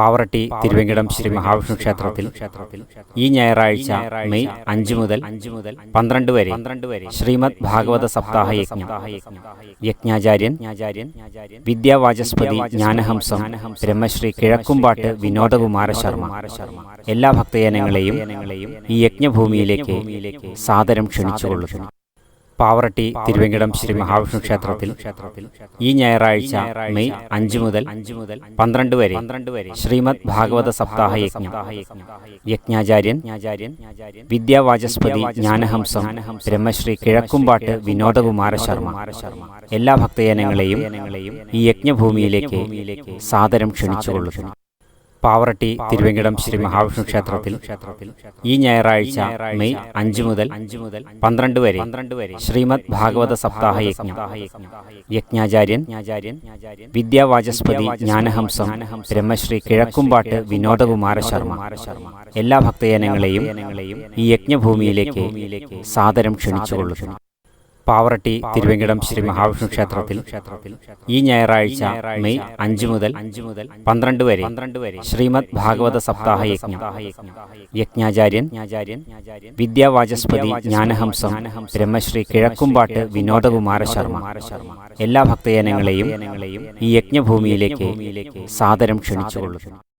പാവറട്ടി തിരുവേങ്കടം ശ്രീ മഹാവിഷ്ണു ക്ഷേത്രത്തിൽ ഈ ഞായറാഴ്ച മെയ് 5 മുതൽ 12 വരെ ശ്രീമദ് ഭാഗവത സപ്താഹ യജ്ഞം യജ്ഞാചാര്യൻ വിദ്യാവാചസ്പതി ജ്ഞാനഹംസം ബ്രഹ്മശ്രീ കിഴക്കുംപാട്ട് വിനോദകുമാര ശർമ്മ എല്ലാ ഭക്തജനങ്ങളെയും ഈ യജ്ഞഭൂമിയിലേക്ക് സാദരം ക്ഷണിച്ചുകൊള്ളുന്നു. പാവറട്ടി തിരുവേങ്കടം ശ്രീ മഹാവിഷ്ണു ക്ഷേത്രത്തിൽ ഈ ഞായറാഴ്ച മെയ് 5 മുതൽ 12 വരെ ശ്രീമദ് ഭാഗവത സപ്താഹ യജ്ഞം യജ്ഞാചാര്യൻ വിദ്യാവാചസ്പതി ജ്ഞാനഹംസം ബ്രഹ്മശ്രീ കിഴക്കുംപാട്ട് വിനോദകുമാര ശർമ്മ എല്ലാ ഭക്തജനങ്ങളെയും ഈ യജ്ഞഭൂമിയിലേക്ക് സാദരം ക്ഷണിച്ചുകൊള്ളുന്നു. പാവറട്ടി തിരുവേങ്കടം ശ്രീ മഹാവിഷ്ണു ക്ഷേത്രത്തിൽ ഈ ഞായറാഴ്ച മെയ് 5 മുതൽ 12 വരെ ശ്രീമദ് ഭാഗവത സപ്താഹ യജ്ഞം യജ്ഞാചാര്യൻ വിദ്യാവാചസ്പതി ജ്ഞാനഹംസം ബ്രഹ്മശ്രീ കിഴക്കുംപാട്ട് വിനോദകുമാര ശർമ്മ എല്ലാ ഭക്തജനങ്ങളെയും ഈ യജ്ഞഭൂമിയിലേക്ക് സാദരം ക്ഷണിച്ചുകൊള്ളുന്നു. പാവറട്ടി തിരുവേങ്കടം ശ്രീ മഹാവിഷ്ണു ക്ഷേത്രത്തിൽ ഈ ഞായറാഴ്ച മെയ് 5 മുതൽ 12 വരെ ശ്രീമദ് ഭാഗവത സപ്താഹ യജ്ഞം യജ്ഞാചാര്യൻ വിദ്യാവാചസ്പതി ജ്ഞാനഹംസം ബ്രഹ്മശ്രീ കിഴക്കുംപാട്ട് വിനോദകുമാര ശർമ്മ എല്ലാ ഭക്തജനങ്ങളെയും ഈ യജ്ഞഭൂമിയിലേക്ക് സാദരം ക്ഷണിച്ചുകൊള്ളുന്നു.